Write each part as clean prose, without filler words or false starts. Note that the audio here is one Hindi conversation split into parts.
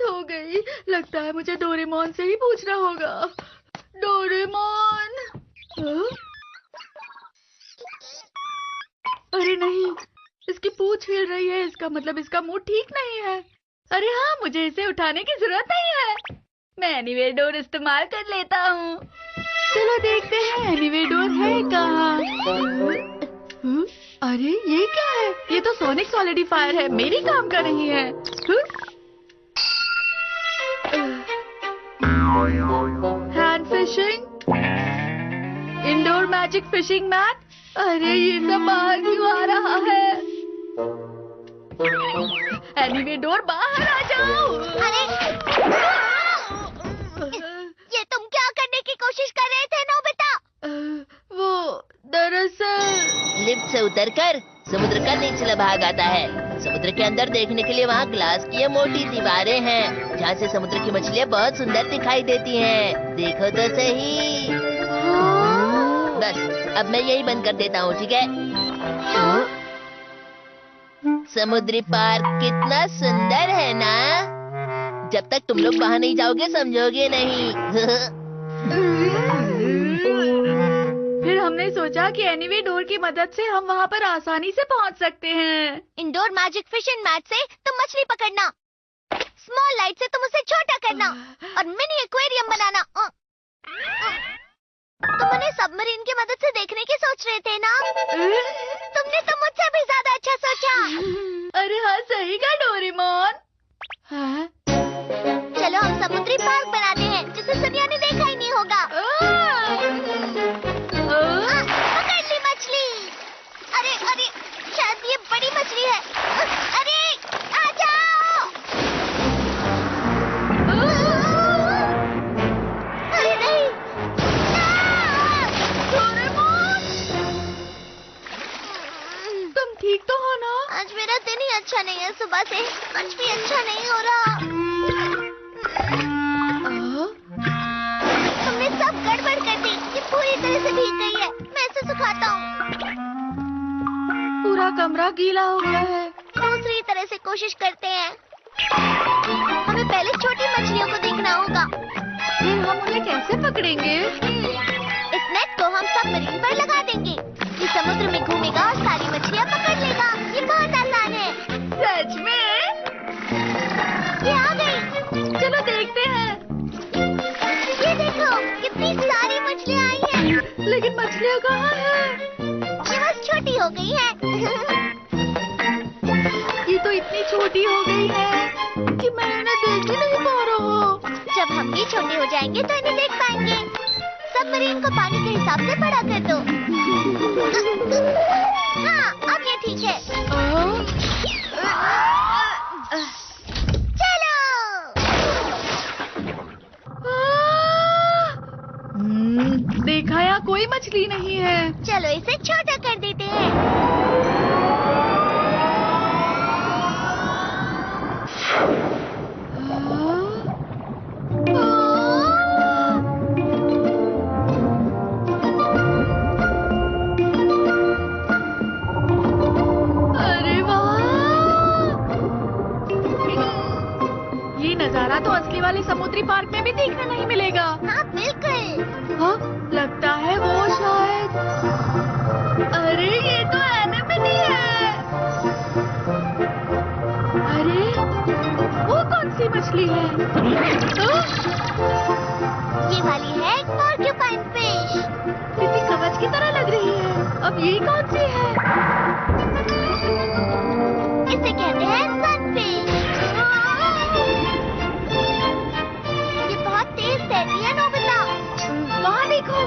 हो गई। लगता है मुझे डोरेमोन से ही पूछना होगा। डोरेमोन। हाँ? अरे नहीं, इसकी पूंछ हिल रही है, इसका मतलब इसका मूड ठीक नहीं है। अरे हाँ, मुझे इसे उठाने की जरूरत नहीं है। मैं एनीवेडोर इस्तेमाल कर लेता हूँ। चलो देखते हैं एनीवेडोर है कहाँ। अरे ये क्या है? ये तो सोनिक सॉलिडिफायर है, मेरी काम का नहीं है। Hand fishing, indoor magic fishing mat. अरे ये सब बाहर क्यों आ रहा है? एनीवेडोर बाहर आ जाओ। अरे ये तुम क्या करने की कोशिश कर रहे थे नोबिता? वो दरअसल लिफ्ट से उतरकर समुद्र का निचला भाग आता है। समुद्र के अंदर देखने के लिए वहाँ ग्लास की ये मोटी दीवारें हैं, जहाँ से समुद्र की मछलियाँ बहुत सुंदर दिखाई देती हैं। देखो तो सही। बस अब मैं यही बंद कर देता हूँ, ठीक है? समुद्री पार्क कितना सुंदर है ना? जब तक तुम लोग वहाँ नहीं जाओगे समझोगे नहीं। फिर हमने सोचा कि एनीवेडोर की मदद से हम वहाँ पर आसानी से पहुँच सकते हैं। इंडोर मैजिक फिशिंग मैट से तुम मछली पकड़ना, स्मॉल लाइट से तुम उसे छोटा करना और मिनी एक्वेरियम बनाना। तुम उन्हें सबमरीन की मदद से देखने की सोच रहे थे ना? तुमने तो मुझसे भी ज्यादा अच्छा सोचा। अरे हाँ, सही कहा डोरेमोन। हाँ? चलो हम समुद्री पार्क बनाते हैं जिसे दुनिया ने देखा ही नहीं होगा। पकड़ ली मछली। अरे अरे, शायद ये बड़ी मछली है। अरे आ जाओ। अरे नहीं। डोरेमोन, तुम ठीक तो हो ना? आज मेरा दिन ही अच्छा नहीं है, सुबह से कुछ भी अच्छा नहीं हो रहा। तुमने सब गड़बड़ कर दी, ये पूरी तरह से भीग गई है। मैं इसे सुखाता हूँ। पूरा कमरा गीला हो गया है। दूसरी तरह से कोशिश करते हैं। हमें पहले छोटी मछलियों को देखना होगा। फिर हम उन्हें कैसे पकड़ेंगे? इस नेट को हम सबमरीन पर लगा देंगे। ये समुद्र में घूमेगा और सारी मछलियाँ पकड़ लेगा। ये बहुत आसान है। सच में? ये आ गई। चलो देखते हैं। ये देखो, कितनी सारी मछलियाँ आई हैं। लेकिन मछलियाँ कहाँ हैं? ये बस छोटी हो गई है। ये तो इतनी छोटी हो गई है कि मैं इन्हें देख ही नहीं पा रहा हूँ। जब हम भी छोटे हो जाएंगे तो इन्हें देख पाएंगे। सबमरीन को पानी के हिसाब से बड़ा कर दो। हाँ, अब ये ठीक है। चलो। देखा, यहाँ कोई मछली नहीं है। चलो इसे छोटा कर देते हैं। अरे वाह! ये नजारा तो असली वाले समुद्री पार्क में भी देखने नहीं मिलेगा। हाँ बिल्कुल। हाँ, लगता है वो शायद। अरे ये तो एनेमोनी है। अरे वो कौन सी मछली है? ये वाली है पोर्क्यूपाइन फिश। किसी कवच की तरह लग रही है। अब ये कौन सी है? इसे कहते हैं सनफिश। ये बहुत तेज तैरती है नोबिता। वहाँ देखो,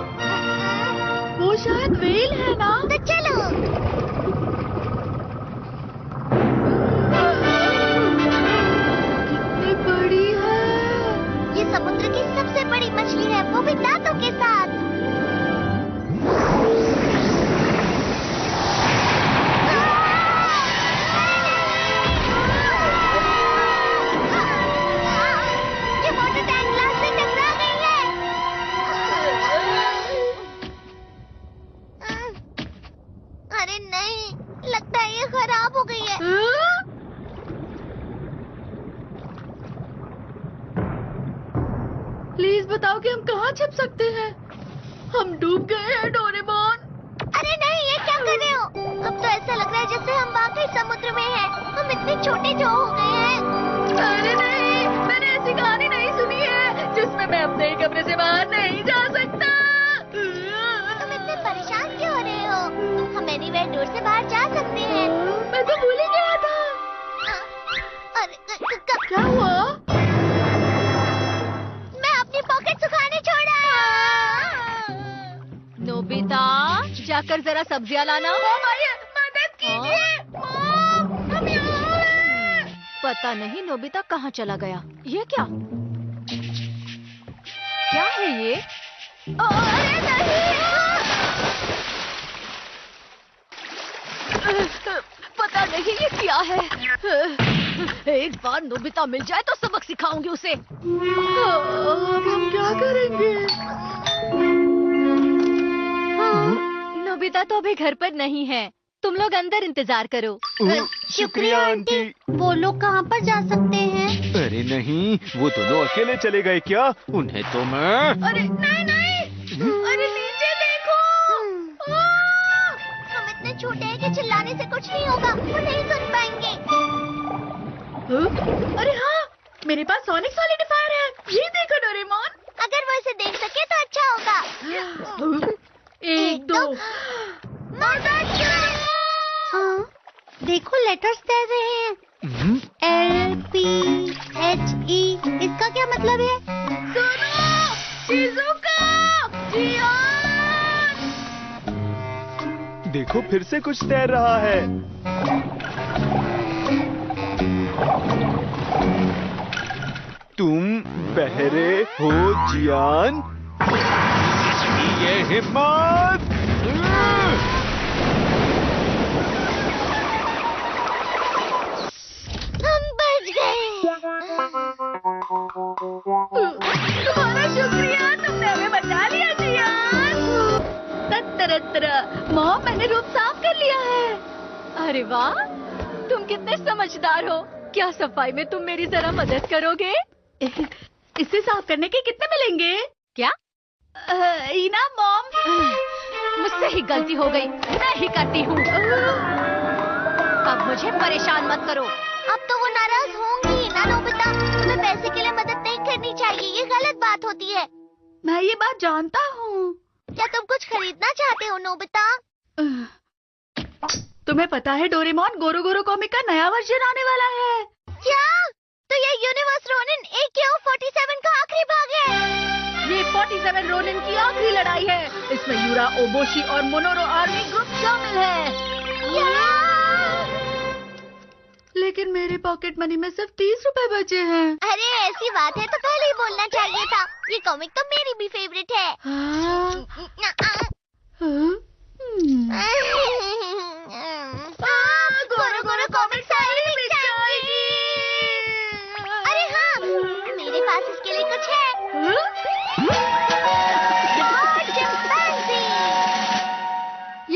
वो शायद व्हेल है ना? तो चलो। कितनी बड़ी है। ये समुद्र की सबसे बड़ी मछली है, वो भी दांतों के साथ। प्लीज बताओ कि हम कहाँ छिप सकते हैं। हम डूब गए हैं डोरेमोन। अरे नहीं, ये क्या कर रहे हो? अब तो ऐसा लग रहा है जैसे हम वाकई समुद्र में हैं। हम इतने छोटे जो हो गए हैं। अरे नहीं, मैंने ऐसी कहानी नहीं सुनी है जिसमें मैं अपने ही कमरे से बाहर नहीं जा सकता। तुम इतने परेशान क्यों हो रहे हो? हम एनीवेयर डोर से बाहर जा सकते हैं। मैं तो भूल ही गया था। अरे क्या हुआ? मैं अपनी पॉकेट सुखाने छोड़ा। नोबिता, जाकर जरा सब्जियां लाना। मदद कीजिए। मॉम, हम यहाँ हैं। पता नहीं नोबिता कहाँ चला गया। ये क्या? क्या है ये? अरे नहीं। पता नहीं ये क्या है। एक बार नोबिता मिल जाए तो सबक सिखाऊंगी उसे। अब हम क्या करेंगे? नोबिता तो अभी घर पर नहीं है। तुम लोग अंदर इंतजार करो। शुक्रिया आंटी। वो लोग कहाँ पर जा सकते हैं? अरे नहीं, वो दोनों अकेले चले गए क्या? उन्हें तो मैं... अरे नहीं। अरे नीचे देखो। हम इतने छोटे हैं कि चिल्लाने से कुछ नहीं होगा। वो नहीं सुन पाएंगे। अरे हाँ, मेरे पास सोनिक सॉलिडिफायर है। ये देखो डोरेमोन। अगर वो इसे देख सके तो अच्छा होगा। 1 2। मदद करो। हाँ, देखो लेटर्स तैर रहे हैं। LPHE, इसका क्या मतलब है? सुनो, शिज़ुका, जियान। देखो फिर से कुछ तैर रहा है। तुम बहरे हो जियान? ये हिम्मत! हम बच गए। तुम्हारा शुक्रिया, तुमने हमें बचा लिया जियान। तत्तरत्तरा, मॉम, मैंने रूम साफ कर लिया है। अरे वाह, तुम कितने समझदार हो। क्या सफाई में तुम मेरी जरा मदद करोगे? इसे साफ करने के कितने मिलेंगे? क्या? इना मॉम। मुझसे ही गलती हो गई। मैं ही करती हूँ। अब मुझे परेशान मत करो। अब तो वो नाराज होंगी ना नोबिता। तुम्हें पैसे के लिए मदद नहीं करनी चाहिए, ये गलत बात होती है। मैं ये बात जानता हूँ। क्या तुम कुछ खरीदना चाहते हो नोबिता? तुम्हें पता है डोरेमोन, गोरो गोरो कॉमिक का नया वर्जन आने वाला है। क्या? तो ये यूनिवर्स रोनिन AKO-47 का आखिरी भाग है। ये 47 रोनिन की आखिरी लड़ाई है। इसमें यूरा, ओबोशी और मोनोरो आर्मी ग्रुप शामिल है। लेकिन मेरे पॉकेट मनी में सिर्फ 30 रुपए बचे हैं। अरे ऐसी बात है तो पहले ही बोलना चाहिए था। ये कॉमिक तो मेरी भी फेवरेट है। गोरो गोरो कॉमिक सारी मिल जाएगी। अरे हाँ, मेरे पास इसके लिए कुछ है। चिंपैंजी।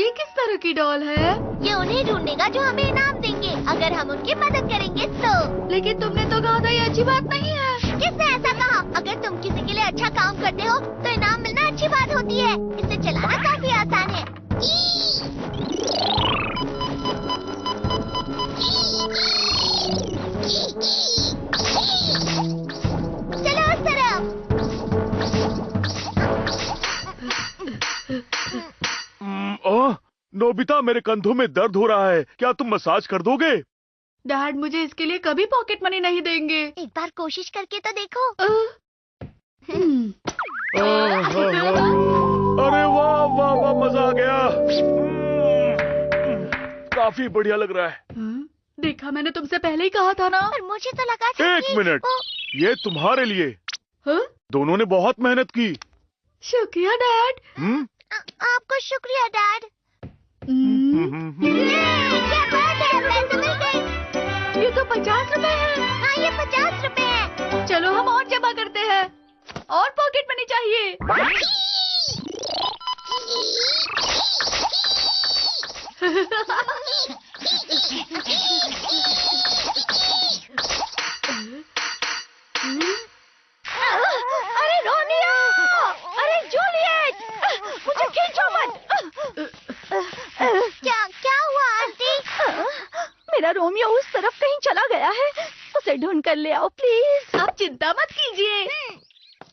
ये किस तरह की डॉल है? ये उन्हें ढूंढेगा जो हमें इनाम देंगे, अगर हम उनकी मदद करेंगे तो। लेकिन तुमने तो कहा था ये अच्छी बात नहीं है। किसने ऐसा कहा? अगर तुम किसी के लिए अच्छा काम करते हो तो इनाम मिलना अच्छी बात होती है। इसे चलाना काफी आसान है। चलो उस तरफ। ओह, नोबिता, मेरे कंधों में दर्द हो रहा है। क्या तुम मसाज कर दोगे? डैड मुझे इसके लिए कभी पॉकेट मनी नहीं देंगे। एक बार कोशिश करके तो देखो। अरे वाह वाह वाह, मजा आ गया। काफी बढ़िया लग रहा है। देखा, मैंने तुमसे पहले ही कहा था ना। पर मुझे तो लगा था एक कि मिनट, ये तुम्हारे लिए। हाँ? दोनों ने बहुत मेहनत की। शुक्रिया डैड। आपको शुक्रिया डैड। क्या बात है, पैसे मिल गए। ये तो 50 रुपए है। हाँ, ये 50 रुपए है। चलो हम और जमा करते हैं। और पॉकेट मनी चाहिए। अरे रोनिया! रोमियो उस तरफ कहीं चला गया है। उसे ढूंढ कर ले आओ प्लीज। आप चिंता मत कीजिए।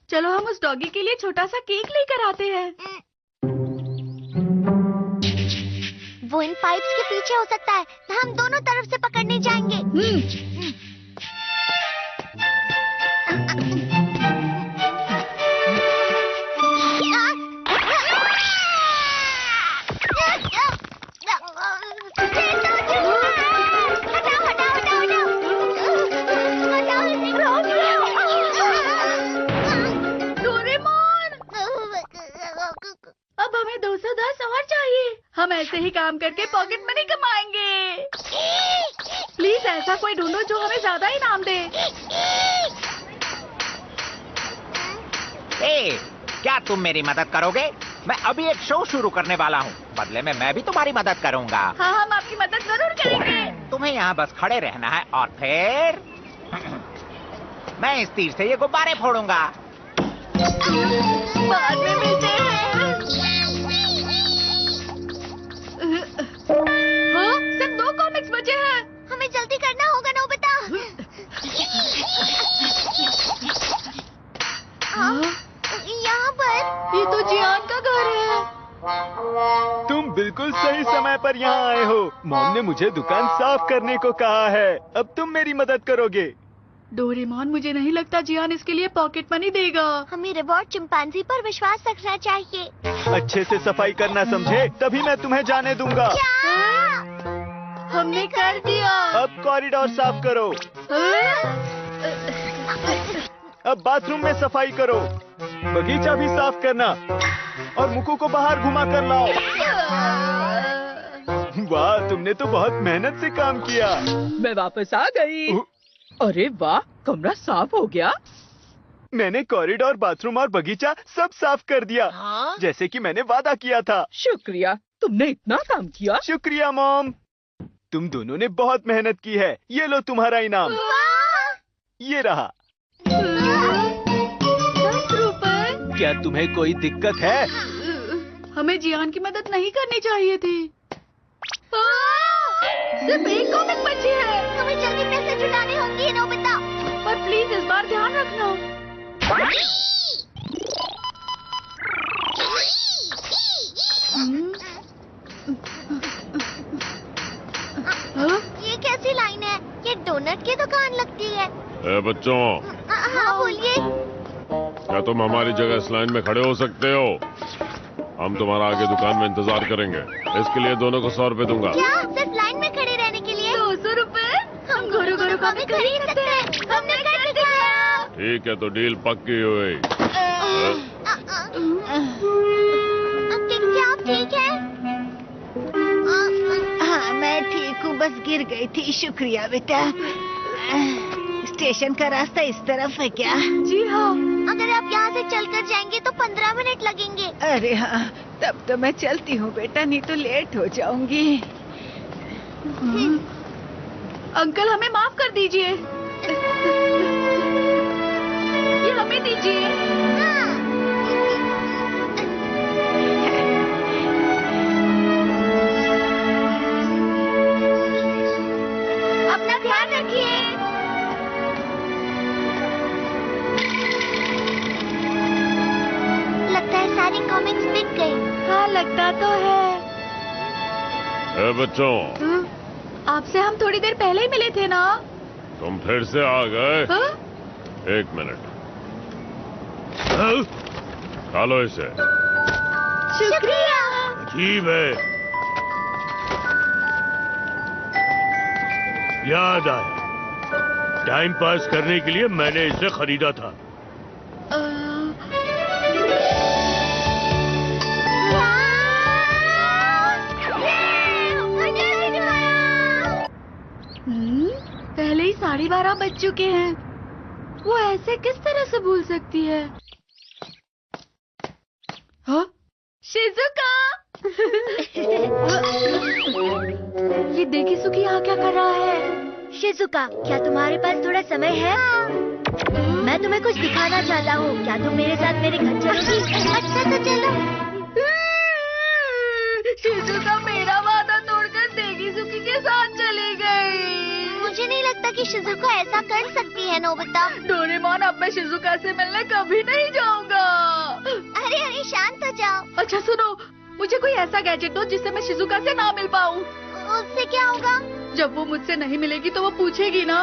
चलो हम उस डॉगी के लिए छोटा सा केक लेकर आते हैं। वो इन पाइप्स के पीछे हो सकता है। हम दोनों तरफ से पकड़ने जाएंगे। अब हमें 210 और चाहिए। हम ऐसे ही काम करके पॉकेट मनी कमाएंगे। प्लीज ऐसा कोई ढूंढो जो हमें ज्यादा इनाम दे। क्या तुम मेरी मदद करोगे? मैं अभी एक शो शुरू करने वाला हूँ। बदले में मैं भी तुम्हारी मदद करूँगा। हाँ, हम आपकी मदद जरूर करेंगे। तुम्हें यहाँ बस खड़े रहना है और फिर मैं इस तीर से ये गुब्बारे फोड़ूंगा। बाद में मिलते हैं। हाँ, सिर्फ 2 कॉमिक्स बचे हैं। हमें जल्दी करना होगा नोबिता। यहाँ पर ये तो जियान का घर है। तुम बिल्कुल सही समय पर यहाँ आए हो। मॉम ने मुझे दुकान साफ करने को कहा है। अब तुम मेरी मदद करोगे। डोरेमोन, मुझे नहीं लगता जियान इसके लिए पॉकेट मनी देगा। हमें रिवॉर्ड चिंपांजी पर विश्वास रखना चाहिए। अच्छे से सफाई करना समझे, तभी मैं तुम्हें जाने दूंगा। हमने कर दिया। अब कॉरिडोर साफ करो। अब बाथरूम में सफाई करो। बगीचा भी साफ करना और मुकु को बाहर घुमा कर लाओ। वाह, तुमने तो बहुत मेहनत से काम किया। मैं वापस आ गई। अरे वाह, कमरा साफ हो गया। मैंने कॉरिडोर, बाथरूम और बगीचा सब साफ कर दिया। जैसे कि मैंने वादा किया था। शुक्रिया, तुमने इतना काम किया। शुक्रिया मॉम। तुम दोनों ने बहुत मेहनत की है। ये लो तुम्हारा इनाम। ये रहा। 10 रुपए। क्या तुम्हें कोई दिक्कत है? हमें जियान की मदद नहीं करनी चाहिए थी। सिर्फ 1 कॉमिक बची है। हमें जल्दी पैसे जुटाने होंगे नोबिता। पर प्लीज इस बार ध्यान रखना। ये कैसी लाइन है? ये डोनट की दुकान लगती है। बच्चों, हाँ बोलिए। क्या तुम हमारी जगह इस लाइन में खड़े हो सकते हो? हम तुम्हारा आगे दुकान में इंतजार करेंगे। इसके लिए दोनों को 100 रुपए दूंगा। क्या सिर्फ लाइन में खड़े रहने के लिए? 200 रुपए। हम गोरू गोरू का भी खरीद सकते हैं। हमने कर दिखाया। ठीक है, तो डील पक्की हुई। क्या आप ठीक है? हाँ, मैं ठीक हूँ, बस गिर गई थी। शुक्रिया बेटा। स्टेशन का रास्ता इस तरफ है क्या? जी हाँ। अगर आप यहाँ से चलकर जाएंगे तो 15 मिनट लगेंगे। अरे हाँ, तब तो मैं चलती हूँ बेटा, नहीं तो लेट हो जाऊंगी। अंकल, हमें माफ कर दीजिए। ये हमें दीजिए। अपना ध्यान रखिए। लगता है सारी कॉमिक्स बिक गई। हाँ, लगता तो है। बच्चों, आपसे हम थोड़ी देर पहले ही मिले थे ना? तुम फिर से आ गए। 1 मिनट। खा लो इसे। शुक्रिया। अजीब है। याद आया, टाइम पास करने के लिए मैंने इसे खरीदा था। पहले ही 12:30 बज चुके हैं। वो ऐसे किस तरह से भूल सकती है? हाँ? शिजुका! ये देखिए सुकी यहाँ क्या कर रहा है। शिजुका, क्या तुम्हारे पास थोड़ा समय है? मैं तुम्हें कुछ दिखाना चाहता हूँ। क्या तुम मेरे साथ मेरे घर चलोगी? अच्छा तो चलो। शिजुका मेरा वादा तोड़कर देगी सुकी के साथ चली गई। कि शिजुका ऐसा कर सकती है नोबिता। डोरेमोन, अब मैं शिजुका से मिलने कभी नहीं जाऊंगा। अरे अरे शांत हो जाओ। अच्छा सुनो, मुझे कोई ऐसा गैजेट दो जिससे मैं शिजुका से ना मिल पाऊँ। उससे क्या होगा? जब वो मुझसे नहीं मिलेगी तो वो पूछेगी ना,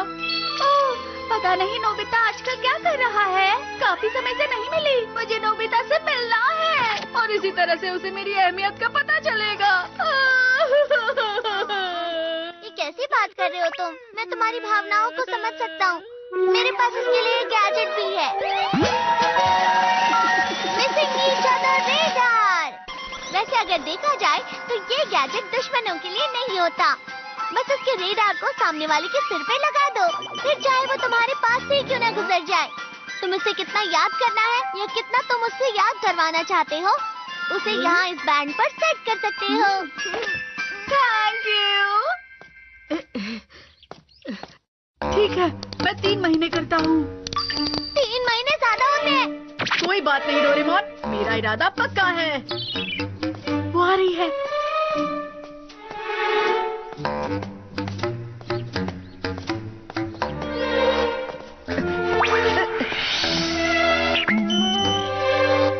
ओह, पता नहीं नोबिता आजकल क्या कर रहा है, काफी समय से नहीं मिली, मुझे नोबिता से मिलना है। और इसी तरह से उसे मेरी अहमियत का पता चलेगा। ये कैसी बात कर रहे हो तुम? मैं तुम्हारी भावनाओं को समझ सकता हूँ। मेरे पास इसके लिए एक गैजेट भी है, मिसिंग ईच अदर रेडार। वैसे अगर देखा जाए तो ये गैजेट दुश्मनों के लिए नहीं होता। बस उसके रेडार को सामने वाले के सिर पे लगा दो, फिर चाहे वो तुम्हारे पास से क्यों ना गुजर जाए। तुम उसे कितना याद करना है या कितना तुम उससे याद करवाना चाहते हो, उसे यहाँ इस बैंड पर सेट कर सकते हो। Thank you. ठीक है, मैं 3 महीने करता हूँ। 3 महीने ज्यादा होते हैं। कोई बात नहीं डोरेमोन, मेरा इरादा पक्का है। वो आ रही है।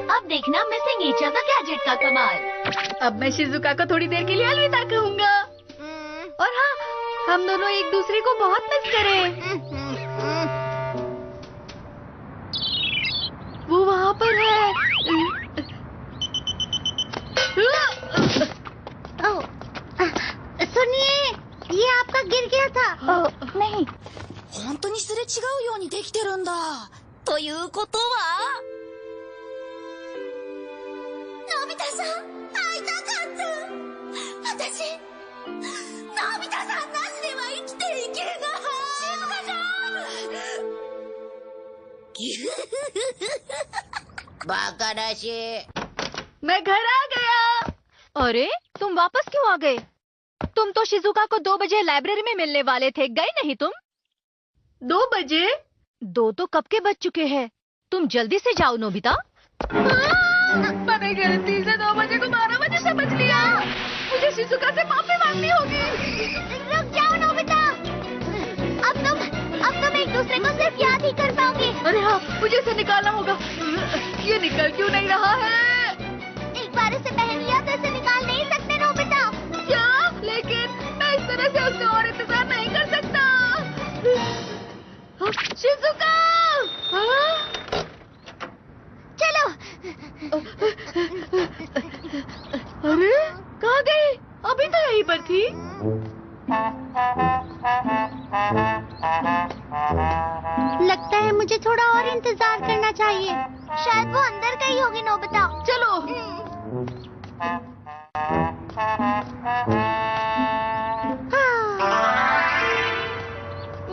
अब देखना मिसिंग ईच अदर गैजेट का कमाल। अब मैं शिजुका को थोड़ी देर के लिए अलविदा कहूँगा। और हाँ, हम दोनों एक दूसरे को बहुत मिस करें। वो वहाँ पर है। सुनिए, ये आपका गिर गया था। नहीं। 本当にすれ違うようにできてるんだ。ということは、のび太さん、会いたかった。私、のび太さんなしでは生きていけない。静香ちゃん。バカらしい。 मैं घर आ गया। अरे, तुम वापस क्यों आ गए? तुम तो शिजुका को 2 बजे लाइब्रेरी में मिलने वाले थे, गए नहीं तुम? 2 बजे? 2 तो कब के बज चुके हैं। तुम जल्दी से जाओ नोबिता। मैंने गलती से 2 बजे को 12 बजे समझ लिया। मुझे शिजुका से माफी मांगनी होगी। रुक जाओ नोबिता। अब तुम एक दूसरे को सिर्फ याद ही कर पाओगे। अरे हाँ, मुझे इसे निकालना होगा। ये निकल क्यों नहीं रहा है? एक बार इसे पहन लिया तो इसे निकाल नहीं सकते नोबिता। क्या? लेकिन मैं इस तरह से उससे और इंतजार नहीं कर सकता। शिजुका! चलो। अरे कहाँ गई? अभी तो यहीं पर थी। लगता है मुझे थोड़ा और इंतजार करना चाहिए। शायद वो अंदर गई होगी नोबिता। चलो।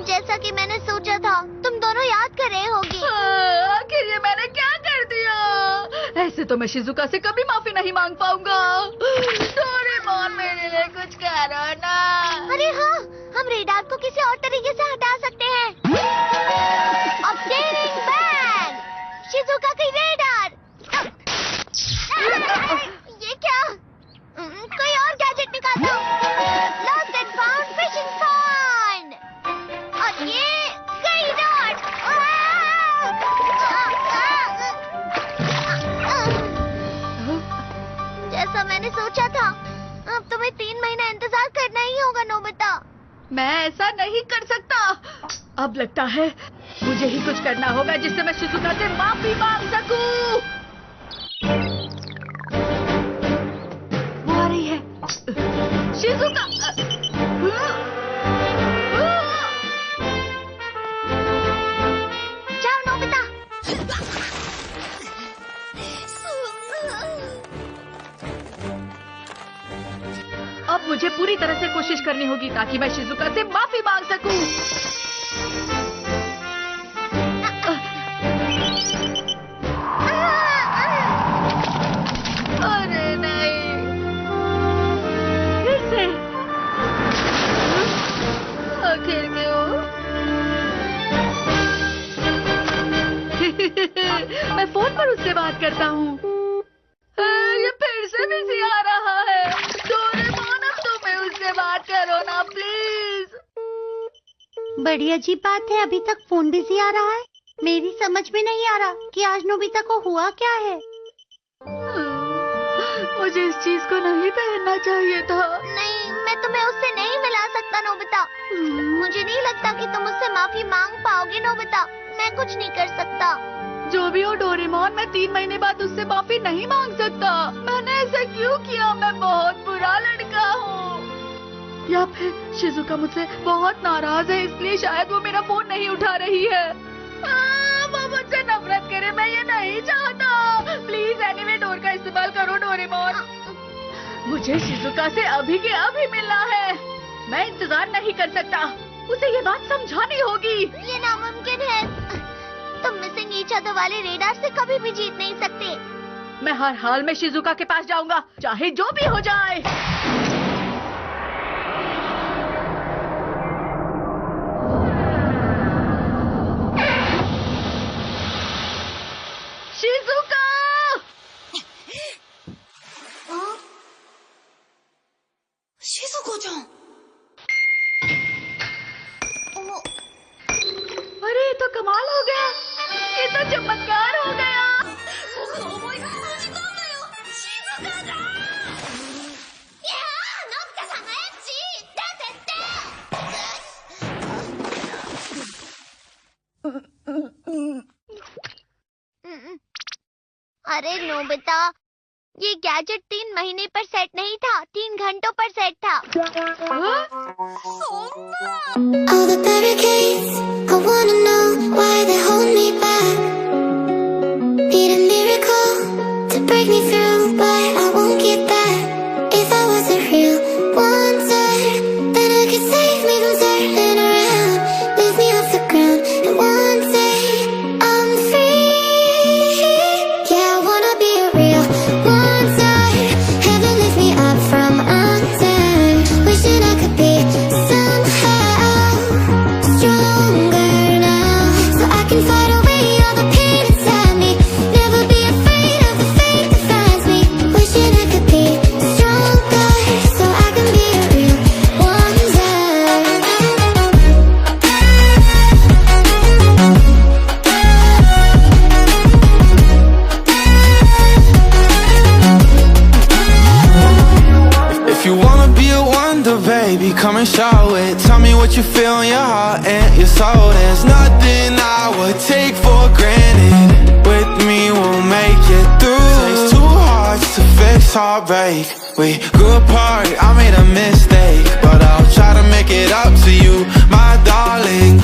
जैसा कि मैंने सोचा था, तुम दोनों याद कर रहे होगी। आखिर ये मैंने क्या कर दिया? ऐसे तो मैं शिजुका से कभी माफी नहीं मांग पाऊंगा। डोरेमोन, मेरे लिए कुछ करो ना। अरे हाँ, हम रेडार को किसी और तरीके से हटा सकते हैं। ऑब्टेनिंग बैग, शिजुका की रेडार। ये क्या? कोई और गैजेट निकाल दो। Lost and found fishing point. और ये कई डॉट। जैसा मैंने सोचा था, अब तुम्हें 3 महीना इंतजार करना ही होगा नोबिता। मैं ऐसा नहीं कर सकता। अब लगता है मुझे ही कुछ करना होगा जिससे मैं शिजुका से माफी मांग सकूं। वो आ रही है। शिजुका! जाओ नोबिता। अब मुझे पूरी तरह से कोशिश करनी होगी ताकि मैं शिजुका से माफी मांग सकूं। अरे नहीं, फिर से। आखिर क्यों? मैं फोन पर उससे बात करता हूँ। ये फिर से बिजी आ रहा है। डोरेमोन, अब तुम्हें उससे बात करो ना प्लीज। बड़ी अजीब बात है, अभी तक फोन बिजी आ रहा है। मेरी समझ में नहीं आ रहा कि आज नोबिता को हुआ क्या है। मुझे इस चीज को नहीं पहनना चाहिए था। नहीं, मैं तुम्हें उससे नहीं मिला सकता नोबिता। मुझे नहीं लगता कि तुम उससे माफी मांग पाओगे नोबिता। मैं कुछ नहीं कर सकता। जो भी हो डोरेमोन, मैं 3 महीने बाद उससे माफी नहीं मांग सकता। मैंने ऐसा क्यों किया? मैं बहुत बुरा लड़का हूँ। या फिर शिजुका मुझसे बहुत नाराज है, इसलिए शायद वो मेरा फोन नहीं उठा रही है। वो मुझसे नफरत करे, मैं ये नहीं चाहता। प्लीज एनीवे डोर का इस्तेमाल करो डोरेमोन। मुझे शिजुका से अभी के अभी मिलना है। मैं इंतजार नहीं कर सकता। उसे ये बात समझानी होगी। ये नामुमकिन है। तुम मिसिंग ईच अदर वाले रेडार से कभी भी जीत नहीं सकते। मैं हर हाल में शिजुका के पास जाऊंगा, चाहे जो भी हो जाए। शिजुका! शिजुको-chan! अरे ये तो कमाल हो गया। ये तो चमत्कार हो गया। अरे नोबिता, ये गैजेट 3 महीने पर सेट नहीं था, 3 घंटों पर सेट था। All the barricades, I wanna know why they hold me back. Need a miracle to break me through, but I won't get back. If I was a real wonder, then I could save me from turning around, lift me off the ground, and one day I'm free. Yeah, I wanna be a real wonder. Heaven lift me up from under. Wishing I could be somehow stronger now, so I can fight away all the pain inside me. Never be afraid of the fate that finds me. Wishing I could be stronger, so I can be a real wonder. If you wanna be a wonder, baby, come and show it. Tell me what you feel in your heart and your soul. There's nothing I would take for granted. With me, we'll make it through. Takes 2 hearts to fix heartbreak. We grew apart, I made a mistake, but I'll try to make it up to you, my darling.